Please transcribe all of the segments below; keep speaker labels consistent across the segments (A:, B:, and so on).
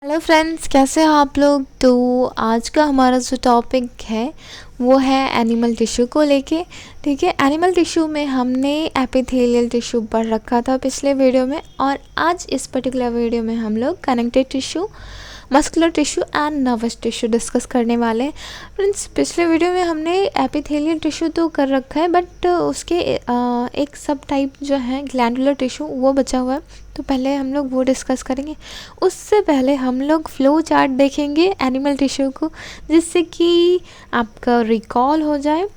A: Hello friends, कैसे हैं आप लोग। तो आज का हमारा जो टॉपिक है वो है एनिमल टिश्यू को लेके। ठीक है, एनिमल टिश्यू में हमने एपिथेलियल टिश्यू पढ़ रखा था पिछले वीडियो में, और आज इस पर्टिकुलर वीडियो में हम लोग connective tissue, muscular tissue and nervous tissue discuss करने वाले हैं। फ्रेंड्स, पिछले वीडियो में हमने एपिथेलियल टिश्यू तो कर रखा है, बट उसके एक सब टाइप जो है ग्लैंडुलर टिश्यू वो बचा हुआ है, तो पहले हम लोग वो डिस्कस करेंगे। उससे पहले हम लोग फ्लो चार्ट देखेंगे एनिमल टिश्यू को, जिससे कि आपका रिकॉल हो जाए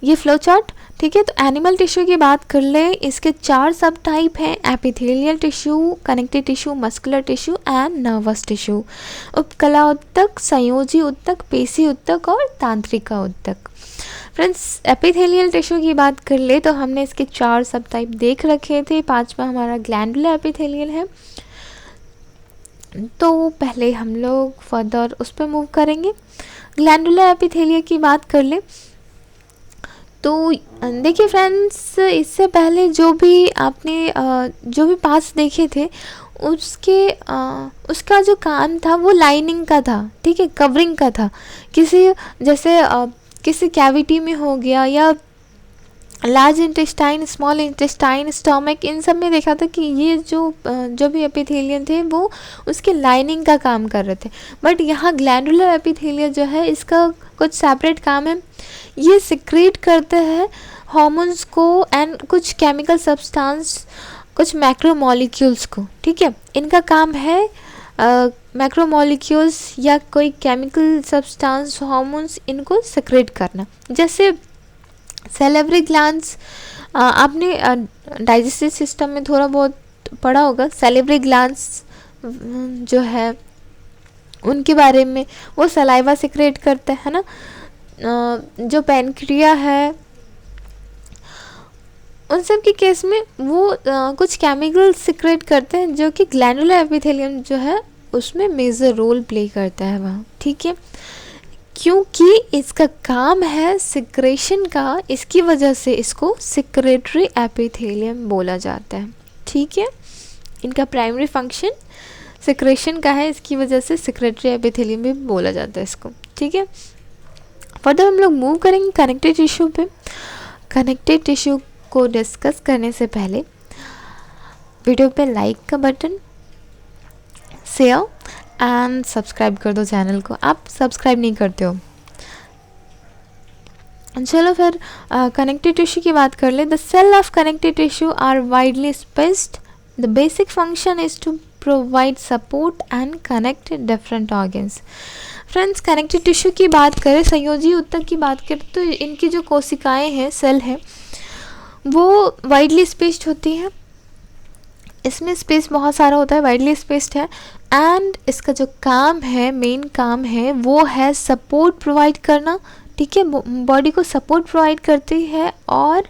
A: ये फ्लो चार्ट। ठीक है, तो एनिमल टिश्यू की बात कर ले, इसके 4 सब टाइप हैं: epithelial tissue, connective tissue, muscular tissue and nervous tissue. उपकला उत्तक, संयोजी उत्तक, पेशी उत्तक और तांत्रिका उत्तक। फ्रेंड्स, एपिथेलियल टिश्यू की बात कर ले तो हमने इसके 4 सब टाइप देख रखे थे। 5वां हमारा ग्लैंडुलर एपिथेलियल है। तो पहले हम लोग फर्दर उस पर मूव करेंगे। ग्लैंडुलर एपिथेलियल की बात कर ले तो देखिए फ्रेंड्स, इससे पहले जो भी आपने जो भी पास देखे थे उसका जो काम था वो लाइनिंग का था। ठीक है, कवरिंग का था। किसी कैविटी में हो गया, या large intestine, small intestine, stomach, इन सब में देखा था कि ये जो भी एपिथेलियम थे वो उसके लाइनिंग का काम कर रहे थे। बट यहाँ ग्लैंडुलर एपिथेलियम जो है, इसका कुछ सेपरेट काम है। ये सिक्रेट करते हैं हार्मोन्स को एंड कुछ केमिकल सब्सटेंस, कुछ मैक्रोमोलिक्यूल्स को। ठीक है, इनका काम है मैक्रोमोलिक्यूल्स या कोई केमिकल सब्सटेंस, हार्मोन्स, इनको सिक्रेट करना। जैसे सैलिवरी ग्लैंड्स, आपने डाइजेस्टिव सिस्टम में थोड़ा बहुत पढ़ा होगा। सैलिवरी ग्लैंड्स जो है उनके बारे में, वो सलाइवा सिक्रेट करते हैं ना। जो पैनक्रिया है, उन सब के केस में वो कुछ केमिकल सिक्रेट करते हैं, जो कि ग्लैंडुलर एपिथेलियम जो है उसमें मेजर रोल प्ले करता है वहाँ। ठीक है, क्योंकि इसका काम है सिक्रेशन का, इसकी वजह से इसको सिक्रेटरी एपिथेलियम बोला जाता है। ठीक है, इनका प्राइमरी फंक्शन सिक्रेशन का है, इसकी वजह से सिक्रेटरी एपिथेलियम भी बोला जाता है इसको। ठीक है, फर्दर हम लोग मूव करेंगे कनेक्टिव टिश्यू पे। कनेक्टिव टिश्यू को डिस्कस करने से पहले वीडियो पे लाइक का बटन, शेयर एंड सब्सक्राइब कर दो चैनल को। आप सब्सक्राइब नहीं करते हो। चलो फिर कनेक्टिव टिश्यू की बात कर ले। The cell of connective tissue are widely spaced. The basic function is to provide support and connect different organs. Friends, connective tissue की बात करें, संयोजी उत्तक की बात करें, तो इनकी जो कोशिकाएं हैं, सेल है, वो वाइडली स्पेस्ड होती हैं। इसमें स्पेस बहुत सारा होता है, वाइडली स्पेस्ड है। एंड इसका जो काम है, मेन काम है, वो है सपोर्ट प्रोवाइड करना। ठीक है, बॉडी को सपोर्ट प्रोवाइड करती है और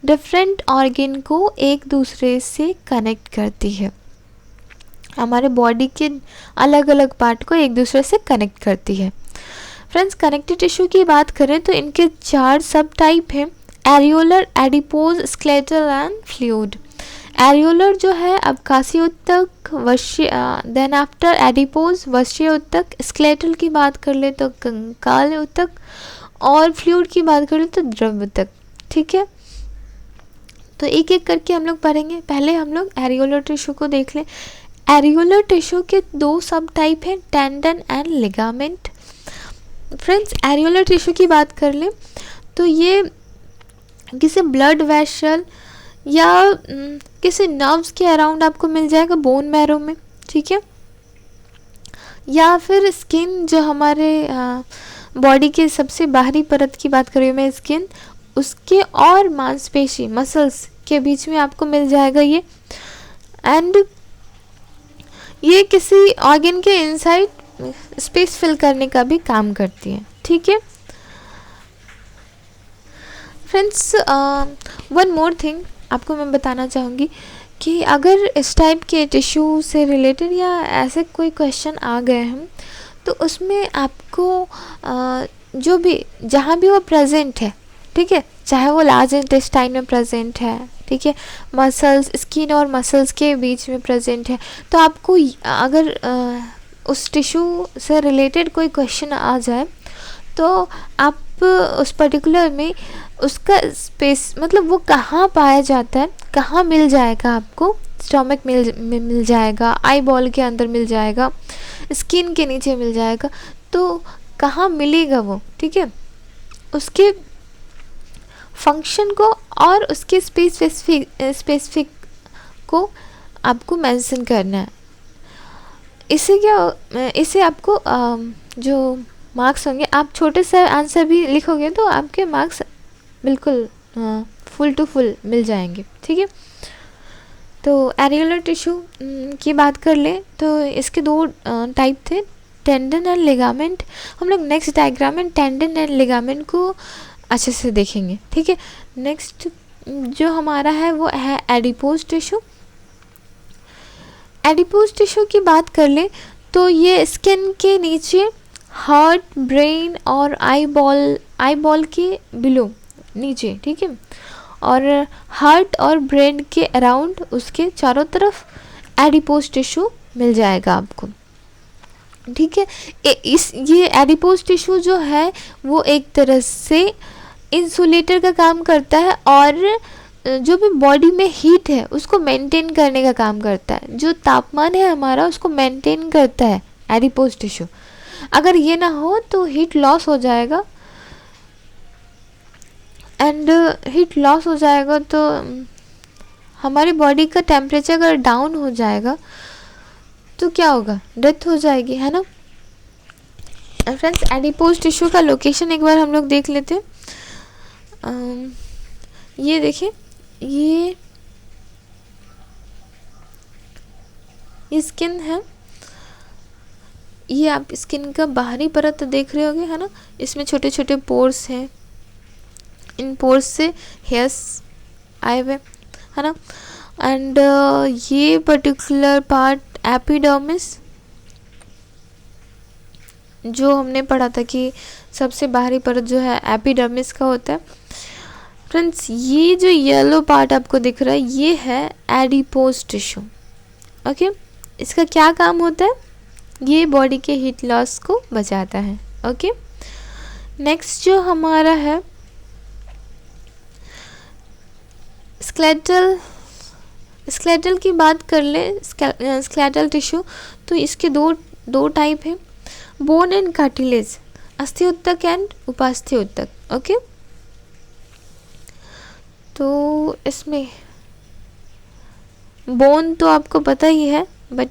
A: डिफरेंट ऑर्गन को एक दूसरे से कनेक्ट करती है। हमारे बॉडी के अलग अलग पार्ट को एक दूसरे से कनेक्ट करती है। फ्रेंड्स, कनेक्टिव टिश्यू की बात करें तो इनके 4 सब टाइप हैं: areolar, adipose, skeletal and fluid. Areolar जो है अबकासी उत्तक, वश्य, देन आफ्टर एडिपोज वश्य उत्तक। स्केलेटल की बात कर ले तो कंकाल उत्तक, और फ्लूइड की बात कर ले तो द्रव उत्तक। ठीक है, तो एक एक करके हम लोग पढ़ेंगे। पहले हम लोग एरियोलर टिश्यू को देख लें। एरियोलर टिश्यू के 2 सब टाइप हैं: tendon and ligament. Friends, areolar tissue की बात कर ले तो ये किसी ब्लड वेसल या किसी नर्व्स के अराउंड आपको मिल जाएगा, बोन मैरो में। ठीक है, या फिर स्किन, जो हमारे बॉडी के सबसे बाहरी परत की बात कर रही हूँ मैं, स्किन, उसके और मांसपेशी, मसल्स के बीच में आपको मिल जाएगा ये। एंड ये किसी ऑर्गन के इनसाइड स्पेस फिल करने का भी काम करती है। ठीक है फ्रेंड्स, वन मोर थिंग आपको मैं बताना चाहूँगी कि अगर इस टाइप के टिश्यू से रिलेटेड या ऐसे कोई क्वेश्चन आ गए हैं, तो उसमें आपको जो भी, जहाँ भी वो प्रेजेंट है, ठीक है, चाहे वो लार्ज इंटेस्टाइन में प्रेजेंट है, ठीक है, मसल्स, स्किन और मसल्स के बीच में प्रेजेंट है। तो आपको अगर उस टिश्यू से रिलेटेड कोई क्वेश्चन आ जाए तो आप उस पर्टिकुलर में उसका स्पेस, मतलब वो कहाँ पाया जाता है, कहाँ मिल जाएगा आपको, स्टमक में मिल जाएगा, आई बॉल के अंदर मिल जाएगा, स्किन के नीचे मिल जाएगा, तो कहाँ मिलेगा वो, ठीक है, उसके फंक्शन को और उसके स्पेसिफिक को आपको मेंशन करना है। इससे आपको जो मार्क्स होंगे, आप छोटे से आंसर भी लिखोगे तो आपके मार्क्स बिल्कुल फुल टू फुल मिल जाएंगे, ठीक है। तो एरियोलर टिश्यू की बात कर ले तो इसके दो टाइप थे, टेंडन एंड लिगामेंट। हम लोग नेक्स्ट डायग्राम में टेंडन एंड लिगामेंट को अच्छे से देखेंगे, ठीक है। नेक्स्ट जो हमारा है वो है एडिपोज टिश्यू। एडिपोज टिश्यू की बात कर ले तो ये स्किन के नीचे, हार्ट, ब्रेन और आई बॉल के बिलो नीचे, ठीक है, और हार्ट और ब्रेन के अराउंड, उसके चारों तरफ एडिपोज टिश्यू मिल जाएगा आपको, ठीक है। ये एडिपोज टिश्यू जो है वो एक तरह से इंसुलेटर का काम करता है और जो भी बॉडी में हीट है उसको मेंटेन करने का काम करता है। जो तापमान है हमारा उसको मेंटेन करता है एडिपोज टिश्यू। अगर ये ना हो तो हीट लॉस हो जाएगा, एंड हीट लॉस हो जाएगा तो हमारी बॉडी का टेम्परेचर अगर डाउन हो जाएगा तो क्या होगा, डेथ हो जाएगी, है ना। फ्रेंड्स, एडिपोज टिश्यू का लोकेशन एक बार हम लोग देख लेते हैं। ये देखिए, ये स्किन है, ये आप स्किन का बाहरी परत देख रहे होगे, है ना। इसमें छोटे छोटे पोर्स हैं, इन पोर्स से हेयर्स आए हुए, है ना। एंड ये पर्टिकुलर पार्ट एपिडर्मिस, जो हमने पढ़ा था कि सबसे बाहरी परत जो है एपिडर्मिस का होता है। फ्रेंड्स, ये जो येलो पार्ट आपको दिख रहा है ये है एडिपोज टिश्यू, ओके। इसका क्या काम होता है, ये बॉडी के हीट लॉस को बचाता है, ओके। नेक्स्ट जो हमारा है स्केलेटल की बात कर ले, स्केलेटल टिश्यू, तो इसके दो टाइप हैं, बोन एंड कार्टिलेज, अस्थि उत्तक एंड उपास्थि उत्तक, ओके। तो इसमें बोन तो आपको पता ही है, बट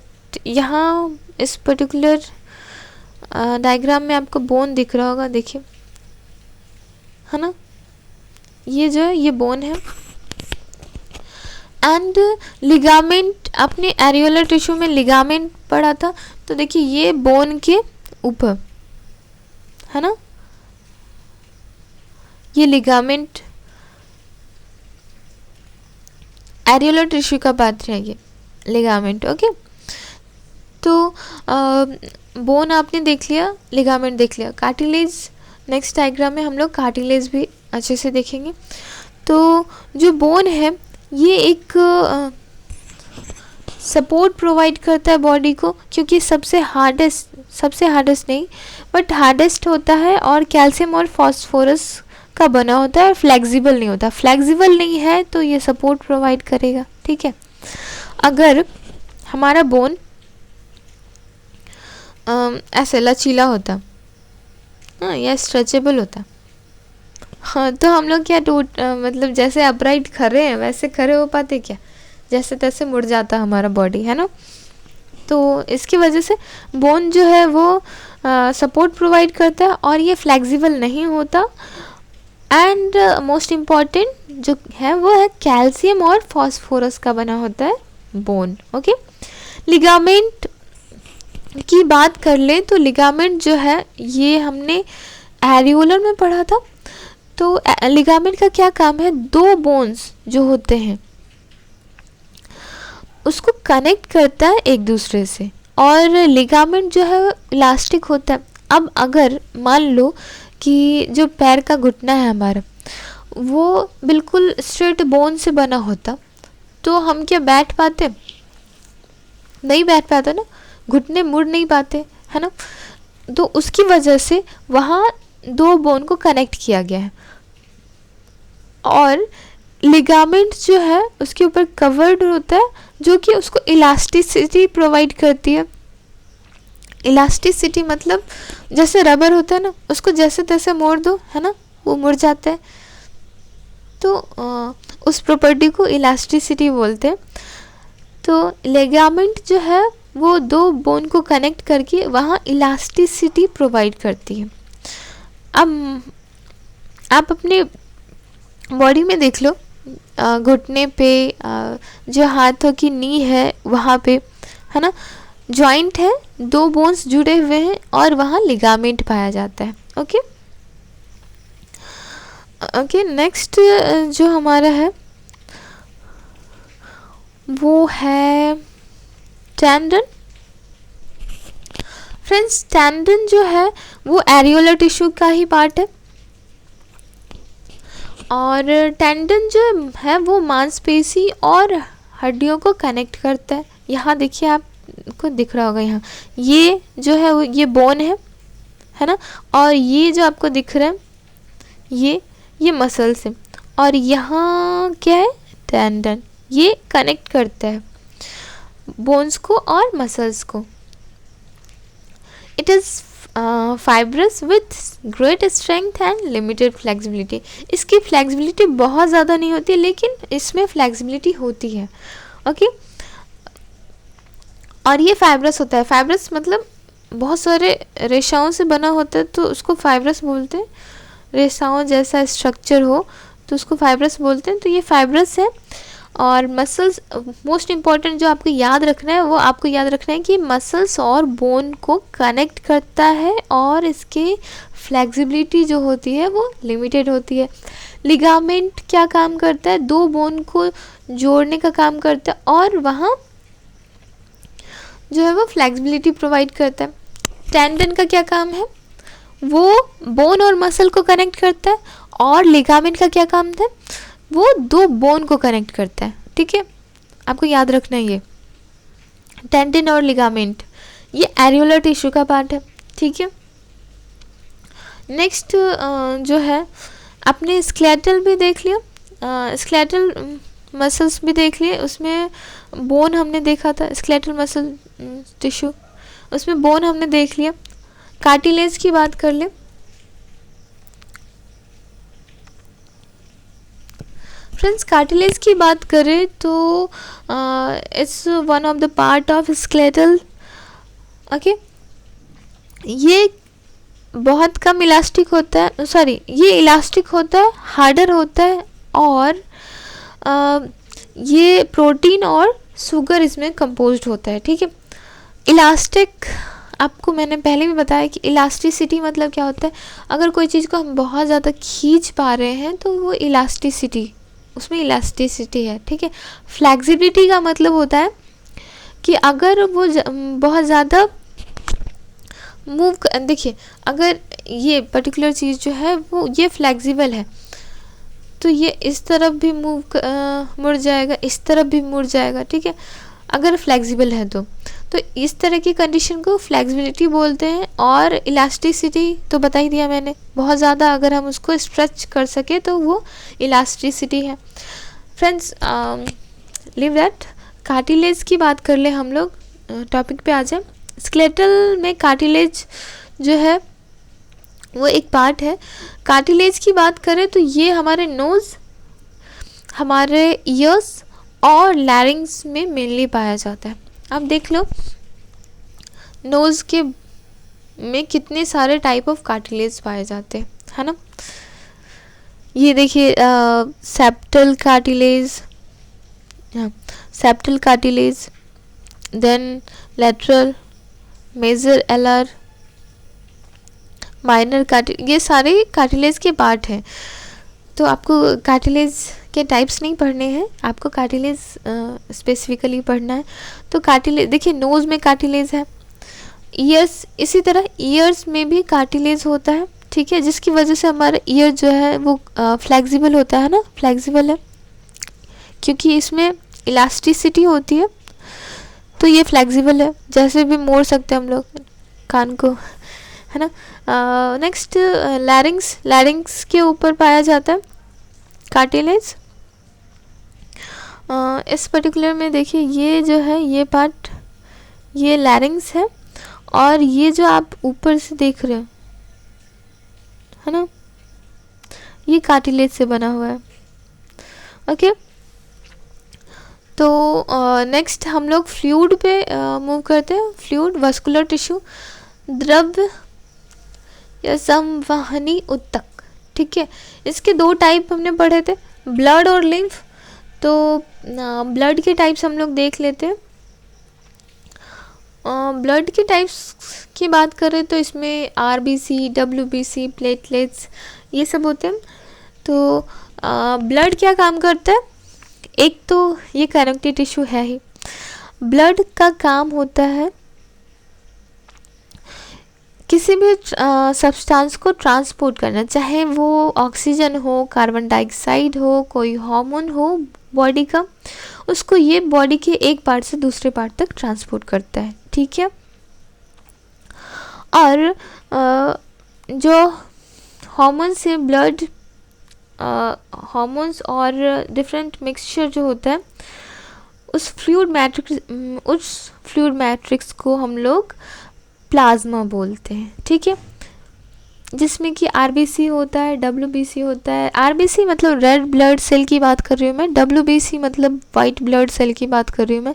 A: यहाँ इस पर्टिकुलर डायग्राम में आपको बोन दिख रहा होगा, देखिए, है ना। ये जो है ये बोन है। एंड लिगामेंट, आपने एरियोलर टिश्यू में लिगामेंट पढ़ा था, तो देखिए ये बोन के ऊपर, है ना, ये लिगामेंट एरियोलर टिश्यू का पात्र है, ये लिगामेंट, ओके। तो बोन आपने देख लिया, लिगामेंट देख लिया, कार्टिलेज नेक्स्ट डायग्राम में हम लोग कार्टिलेज भी अच्छे से देखेंगे। तो जो बोन है ये एक सपोर्ट प्रोवाइड करता है बॉडी को, क्योंकि सबसे हार्डेस्ट नहीं बट हार्डेस्ट होता है और कैल्शियम और फास्फोरस का बना होता है और फ्लेक्सिबल नहीं होता। फ्लेक्सिबल नहीं है तो ये सपोर्ट प्रोवाइड करेगा, ठीक है। अगर हमारा बोन ऐसे लचीला होता, हाँ, या स्ट्रेचेबल होता, हाँ, तो हम लोग क्या मतलब जैसे अपराइट खड़े हैं वैसे खड़े हो पाते क्या, जैसे तैसे मुड़ जाता हमारा बॉडी, है ना। तो इसकी वजह से बोन जो है वो सपोर्ट प्रोवाइड करता है और ये फ्लेक्सिबल नहीं होता। एंड मोस्ट इम्पॉर्टेंट जो है वो है कैल्शियम और फास्फोरस का बना होता है बोन, ओके। लिगामेंट की बात कर ले तो लिगामेंट जो है ये हमने एरियोलर में पढ़ा था। तो लिगामेंट का क्या काम है, दो बोन्स जो होते हैं उसको कनेक्ट करता है एक दूसरे से, और लिगामेंट जो है इलास्टिक होता है। अब अगर मान लो कि जो पैर का घुटना है हमारा, वो बिल्कुल स्ट्रेट बोन से बना होता तो हम क्या बैठ पाते? नहीं बैठ पाते ना, घुटने मुड़ नहीं पाते, है ना। तो उसकी वजह से वहाँ दो बोन को कनेक्ट किया गया है, और लिगामेंट जो है उसके ऊपर कवर्ड होता है, जो कि उसको इलास्टिसिटी प्रोवाइड करती है। इलास्टिसिटी मतलब जैसे रबर होता है ना, उसको जैसे तैसे मोड़ दो, है ना, वो मुड़ जाता है। तो उस प्रॉपर्टी को इलास्टिसिटी बोलते हैं। तो लिगामेंट जो है वो दो बोन को कनेक्ट करके वहाँ इलास्टिसिटी प्रोवाइड करती है। अब आप अपने बॉडी में देख लो, घुटने पे, जो हाथों की नी है वहाँ पे, है ना, जॉइंट है, दो बोन्स जुड़े हुए हैं और वहाँ लिगामेंट पाया जाता है। ओके ओके, नेक्स्ट जो हमारा है वो है टेंडन। फ्रेंड्स, टेंडन जो है वो एरियोलर टिश्यू का ही पार्ट है, और टेंडन जो है वो मांसपेशी और हड्डियों को कनेक्ट करता है। यहाँ देखिए, आपको दिख रहा होगा, यहाँ ये जो है वो ये बोन है ना, और ये जो आपको दिख रहा है ये मसल्स है, और यहाँ क्या है? टेंडन। ये कनेक्ट करता है बोन्स को और मसल्स को। It is fibrous with great strength and limited flexibility. इसकी फ्लेक्सिबिलिटी बहुत ज़्यादा नहीं होती, लेकिन इसमें फ्लेक्सिबिलिटी होती है। ओके, और ये फाइब्रस होता है। फाइब्रस मतलब बहुत सारे रेशाओं से बना होता है, तो उसको फाइब्रस बोलते हैं। रेशाओं जैसा स्ट्रक्चर हो तो उसको फाइब्रस बोलते हैं। तो ये फाइब्रस है। और मसल्स, मोस्ट इम्पॉर्टेंट जो आपको याद रखना है, वो आपको याद रखना है कि मसल्स और बोन को कनेक्ट करता है, और इसकी फ्लेक्सिबिलिटी जो होती है वो लिमिटेड होती है। लिगामेंट क्या काम करता है? दो बोन को जोड़ने का काम करता है, और वहाँ जो है वो फ्लेक्सिबिलिटी प्रोवाइड करता है। टेंडन का क्या काम है? वो बोन और मसल को कनेक्ट करता है, और लिगामेंट का क्या काम है? वो दो बोन को कनेक्ट करता है। ठीक है, आपको याद रखना है ये टेंडन और लिगामेंट, ये एरियोलर टिश्यू का पार्ट है। ठीक है, नेक्स्ट जो है आपने स्केलेटल भी देख लिया, स्केलेटल मसल्स भी देख लिए। उसमें बोन हमने देखा था, स्केलेटल मसल टिश्यू, उसमें बोन हमने देख लिया। कार्टिलेज की बात कर ले। फ्रेंड्स, कार्टिलेज की बात करें तो it's one of the part of skeletal. Okay, ये बहुत कम इलास्टिक होता है, सॉरी, ये इलास्टिक होता है, हार्डर होता है, और ये प्रोटीन और शुगर इसमें कंपोज्ड होता है। ठीक है, इलास्टिक, आपको मैंने पहले भी बताया कि इलास्टिसिटी मतलब क्या होता है। अगर कोई चीज़ को हम बहुत ज़्यादा खींच पा रहे हैं तो वो इलास्टिसिटी, उसमें इलास्टिसिटी है। ठीक है, फ्लेक्सिबिलिटी का मतलब होता है कि अगर वो बहुत ज़्यादा मूव, देखिए अगर ये पर्टिकुलर चीज़ जो है वो ये फ्लेक्सिबल है, तो ये इस तरफ भी मुड़ जाएगा, इस तरफ भी मुड़ जाएगा। ठीक है, अगर फ्लेक्सिबल है तो इस तरह की कंडीशन को फ्लेक्सिबिलिटी बोलते हैं। और इलास्टिसिटी तो बता ही दिया मैंने, बहुत ज़्यादा अगर हम उसको स्ट्रेच कर सके तो वो इलास्टिसिटी है। Friends, live that. कार्टिलेज की बात कर ले हम लोग, टॉपिक पे आ जाए। स्केलेटल में कार्टिलेज जो है वो एक पार्ट है। कार्टिलेज की बात करें तो ये हमारे नोज़, हमारे ईयर्स और लैरिंग्स में मेनली पाया जाता है। आप देख लो नोज़ के में कितने सारे टाइप ऑफ कार्टिलेज पाए जाते हैं, है ना। ये देखिए, septal cartilage, septal cartilage, then lateral, major alar, minor cartilage, ये सारे कार्टिलेज के पार्ट हैं। तो आपको कार्टिलेज के टाइप्स नहीं पढ़ने हैं, आपको कार्टिलेज स्पेसिफिकली पढ़ना है। तो कार्टिलेज देखिए, नोज़ में कार्टिलेज है, ईयर्स, इसी तरह ईयर्स में भी कार्टिलेज होता है। ठीक है, जिसकी वजह से हमारा ईयर जो है वो फ्लेक्सिबल होता है ना, फ्लेक्सिबल है क्योंकि इसमें इलास्टिसिटी होती है, तो ये फ्लेक्सिबल है, जैसे भी मोड़ सकते हैं हम लोग कान को, है ना। नेक्स्ट लैरिंग्स, लैरिंग्स के ऊपर पाया जाता है कार्टिलेज। इस पर्टिकुलर में देखिए ये जो है ये पार्ट, ये लैरिंग्स है, और ये जो आप ऊपर से देख रहे हो है ना, ये कार्टिलेज से बना हुआ है। ओके, तो नेक्स्ट हम लोग फ्लूइड पे मूव करते हैं। फ्लूइड, वस्कुलर टिश्यू, द्रव या संवहनी ऊतक, ठीक है। इसके दो टाइप हमने पढ़े थे, ब्लड और लिम्फ। तो ब्लड के टाइप्स हम लोग देख लेते हैं। ब्लड के टाइप्स की बात करें तो इसमें आरबीसी, डब्ल्यूबीसी, प्लेटलेट्स, ये सब होते हैं। तो ब्लड क्या काम करता है, एक तो ये कनेक्टिव टिश्यू है ही। ब्लड का काम होता है किसी भी सब्सटेंस को ट्रांसपोर्ट करना, चाहे वो ऑक्सीजन हो, कार्बन डाइऑक्साइड हो, कोई हार्मोन हो बॉडी का, उसको ये बॉडी के एक पार्ट से दूसरे पार्ट तक ट्रांसपोर्ट करता है, ठीक है। और जो हार्मोन से ब्लड, हार्मोन्स और डिफरेंट मिक्सचर जो होता है, उस फ्लूइड मैट्रिक्स को हम लोग प्लाज्मा बोलते हैं, ठीक है। जिसमें कि आरबीसी होता है, डब्ल्यूबीसी होता है। आरबीसी मतलब रेड ब्लड सेल की बात कर रही हूँ मैं, डब्ल्यूबीसी मतलब वाइट ब्लड सेल की बात कर रही हूँ मैं।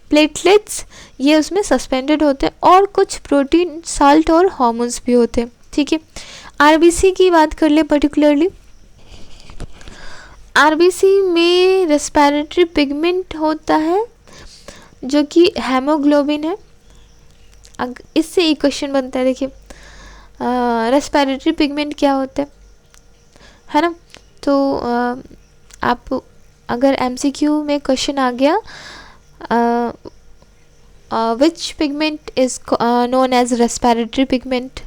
A: प्लेटलेट्स ये उसमें सस्पेंडेड होते हैं, और कुछ प्रोटीन, साल्ट और हार्मोन्स भी होते हैं, ठीक है। आरबीसी की बात कर ले पर्टिकुलरली, आरबीसी में रेस्पिरेटरी पिगमेंट होता है जो कि हेमोग्लोबिन है। इससे एक क्वेश्चन बनता है, देखिए रेस्पिरेटरी पिगमेंट क्या होता है ना। तो आप अगर एमसीक्यू में क्वेश्चन आ गया which pigment is known as respiratory pigment,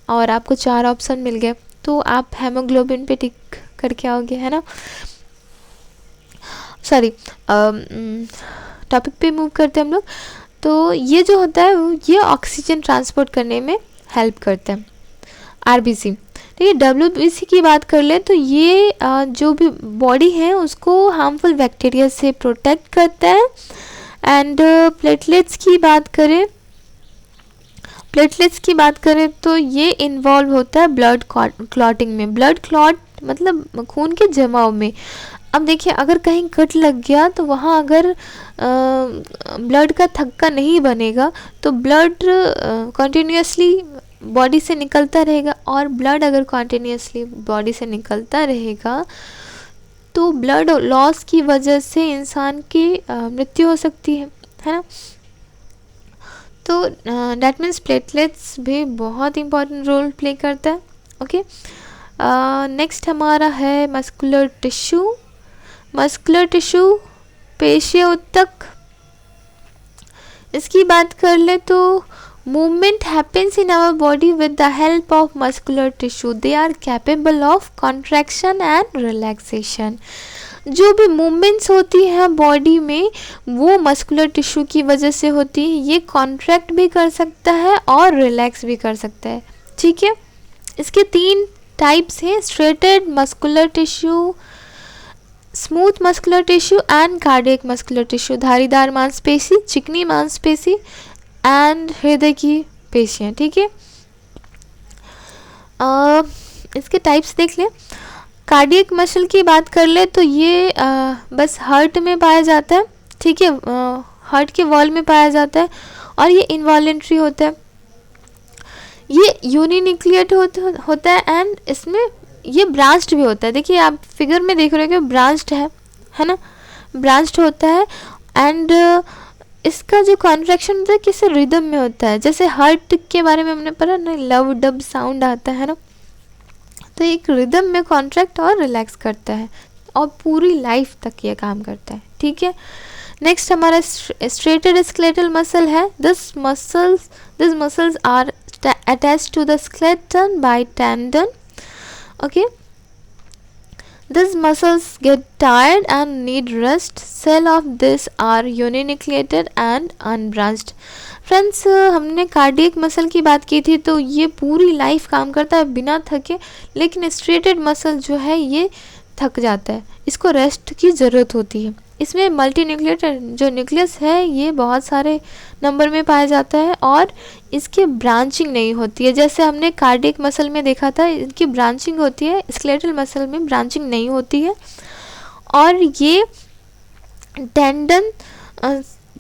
A: और आपको 4 ऑप्शन मिल गए, तो आप हेमोग्लोबिन पे टिक करके आओगे, है ना। सॉरी, टॉपिक पे मूव करते हैं हम लोग। तो ये जो होता है ये ऑक्सीजन ट्रांसपोर्ट करने में हेल्प करता है, आरबीसी, ठीक है। डब्ल्यूबीसी की बात कर ले तो ये जो भी बॉडी है उसको हार्मफुल बैक्टीरिया से प्रोटेक्ट करता है। एंड प्लेटलेट्स की बात करें तो ये इन्वॉल्व होता है ब्लड क्लॉटिंग में। ब्लड क्लॉट मतलब खून के जमाव में। अब देखिए अगर कहीं कट लग गया तो वहाँ अगर ब्लड का थक्का नहीं बनेगा तो ब्लड कंटिन्यूसली बॉडी से निकलता रहेगा, और ब्लड अगर कंटिन्यूसली बॉडी से निकलता रहेगा तो ब्लड लॉस की वजह से इंसान की मृत्यु हो सकती है ना। तो डैट मीन्स प्लेटलेट्स भी बहुत इंपॉर्टेंट रोल प्ले करता है। ओके, नेक्स्ट हमारा है मस्कुलर टिश्यू। मस्कुलर टिश्यू पेशीय ऊतक, इसकी बात कर ले तो movement happens in our body with the help of muscular tissue. They are capable of contraction and relaxation. जो भी मूवमेंट्स होती है बॉडी में वो मस्कुलर टिश्यू की वजह से होती है। ये कॉन्ट्रैक्ट भी कर सकता है और रिलैक्स भी कर सकता है, ठीक है। इसके 3 टाइप्स हैं, striated muscular tissue, smooth muscular tissue and cardiac muscular tissue. धारीदार मांसपेशी, चिकनी मांसपेशी एंड हृदय की पेशियाँ, ठीक है। इसके टाइप्स देख लें। कार्डियक मसल की बात कर ले तो ये बस हार्ट में पाया जाता है, ठीक है, हार्ट के वॉल में पाया जाता है, और ये इनवॉलेंट्री होता है। ये यूनिन्यूक्लिएट होता है एंड इसमें ये ब्रांच्ड भी होता है। देखिए आप फिगर में देख रहे हो कि ब्रांच्ड है ना, ब्रांच्ड होता है। एंड इसका जो कॉन्ट्रैक्शन होता है किसी रिदम में होता है, जैसे हार्ट के बारे में हमने पढ़ा ना, लव डब साउंड आता है ना, तो एक रिदम में कॉन्ट्रैक्ट और रिलैक्स करता है, और पूरी लाइफ तक ये काम करता है, ठीक है। नेक्स्ट हमारा स्ट्रेटेड स्केलेटल मसल है। This muscles are attached to the skeleton by tendon. Okay, these muscles get tired and need rest. Cell of this are uninucleated and unbranched. Friends, हमने कार्डियक मसल की बात की थी, तो ये पूरी लाइफ काम करता है बिना थके, लेकिन स्ट्रेटेड मसल जो है ये थक जाता है, इसको रेस्ट की ज़रूरत होती है। इसमें मल्टी न्यूक्लिएटेड जो न्यूक्लियस है ये बहुत सारे नंबर में पाया जाता है और इसकी ब्रांचिंग नहीं होती है। जैसे हमने कार्डियक मसल में देखा था, इनकी ब्रांचिंग होती है, स्केलेटल मसल में ब्रांचिंग नहीं होती है और ये टेंडन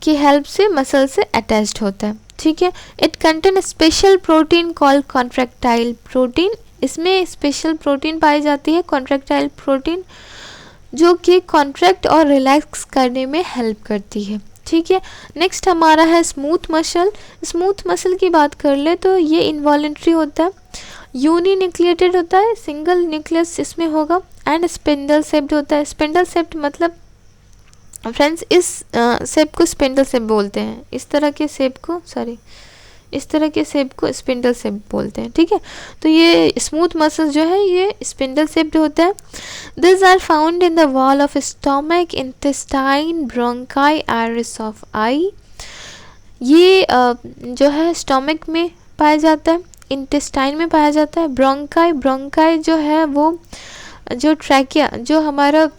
A: की हेल्प से मसल से अटैच्ड होता है। ठीक है, it contain special protein called contractile protein. इसमें स्पेशल प्रोटीन पाई जाती है, कॉन्ट्रैक्टाइल प्रोटीन, जो कि कॉन्ट्रैक्ट और रिलैक्स करने में हेल्प करती है। ठीक है, नेक्स्ट हमारा है स्मूथ मसल। स्मूथ मसल की बात कर ले तो ये इनवॉलेंट्री होता है, यूनिन्यूक्लिएटेड होता है, सिंगल न्यूक्लियस इसमें होगा एंड स्पिंडल शेप्ड होता है। स्पिंडल शेप्ड मतलब फ्रेंड्स इस शेप को स्पिंडल शेप बोलते हैं, इस तरह के शेप को स्पिंडल शेप बोलते हैं। ठीक है, तो ये स्मूथ मसल जो है ये स्पिंडल शेप्ड होता है। This are found in the wall of stomach, intestine, bronchi, iris of eye. ये जो है स्टोमक में पाया जाता है, इंटेस्टाइन में पाया जाता है। ब्रोंकाई जो है वो जो ट्रैकिया, जो हमारा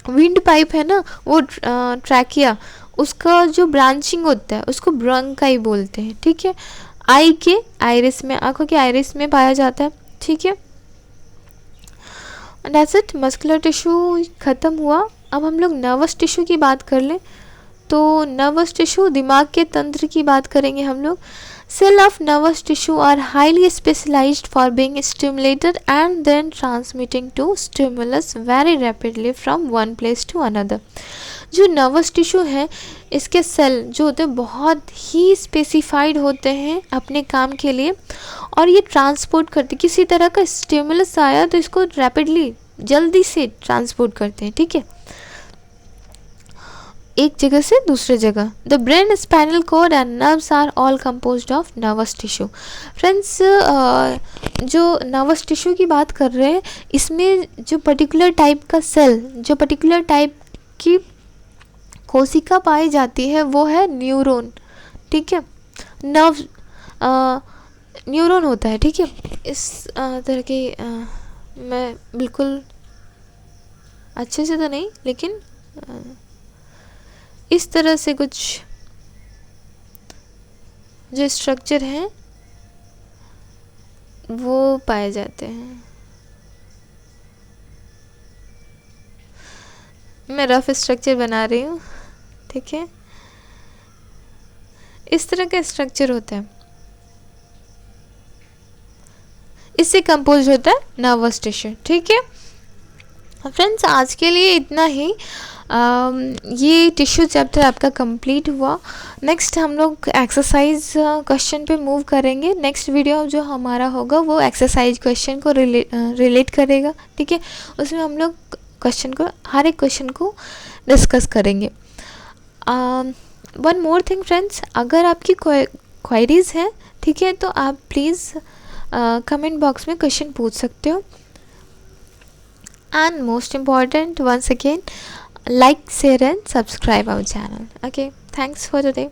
A: विंड पाइप है ना, वो ट्रैकिया, उसका जो ब्रांचिंग होता है उसको ब्रोंकाई बोलते हैं। ठीक है, आई के आइरिस में, आंखों के आइरिस में पाया जाता है। ठीक है, दैट्स इट, मस्कुलर टिश्यू ख़त्म हुआ। अब हम लोग नर्वस टिश्यू की बात कर लें तो नर्वस टिश्यू, दिमाग के तंत्र की बात करेंगे हम लोग। Cell of nervous tissue are highly specialized for being stimulated and then transmitting to stimulus very rapidly from one place to another. जो नर्वस टिश्यू है इसके सेल जो होते हैं बहुत ही स्पेसिफाइड होते हैं अपने काम के लिए और ये ट्रांसपोर्ट करते, किसी तरह का स्टिमुलस आया तो इसको रैपिडली जल्दी से ट्रांसपोर्ट करते हैं। ठीक है, एक जगह से दूसरे जगह। The brain, spinal cord and nerves are all composed of nervous tissue. Friends, जो नर्वस टिश्यू की बात कर रहे हैं इसमें जो पर्टिकुलर टाइप का सेल, जो पर्टिकुलर टाइप की कोशिका पाई जाती है वो है न्यूरॉन। ठीक है, नर्व न्यूरॉन होता है। ठीक है, इस तरह की मैं बिल्कुल अच्छे से तो नहीं, लेकिन इस तरह से कुछ जो स्ट्रक्चर हैं वो पाए जाते हैं। मैं रफ स्ट्रक्चर बना रही हूँ। ठीक है, इस तरह का स्ट्रक्चर होता है, इससे कंपोज होता है नर्वस टिश्यू। ठीक है फ्रेंड्स, आज के लिए इतना ही। ये टिश्यू चैप्टर आपका कंप्लीट हुआ। नेक्स्ट हम लोग एक्सरसाइज क्वेश्चन पे मूव करेंगे। नेक्स्ट वीडियो जो हमारा होगा वो एक्सरसाइज क्वेश्चन को रिलेट करेगा। ठीक है, उसमें हम लोग क्वेश्चन को, हर एक क्वेश्चन को डिस्कस करेंगे। वन मोर थिंग फ्रेंड्स, अगर आपकी क्वेरीज हैं, ठीक है, तो आप प्लीज़ कमेंट बॉक्स में क्वेश्चन पूछ सकते हो। And most important, once again, like, share and subscribe our channel. Okay, thanks for today.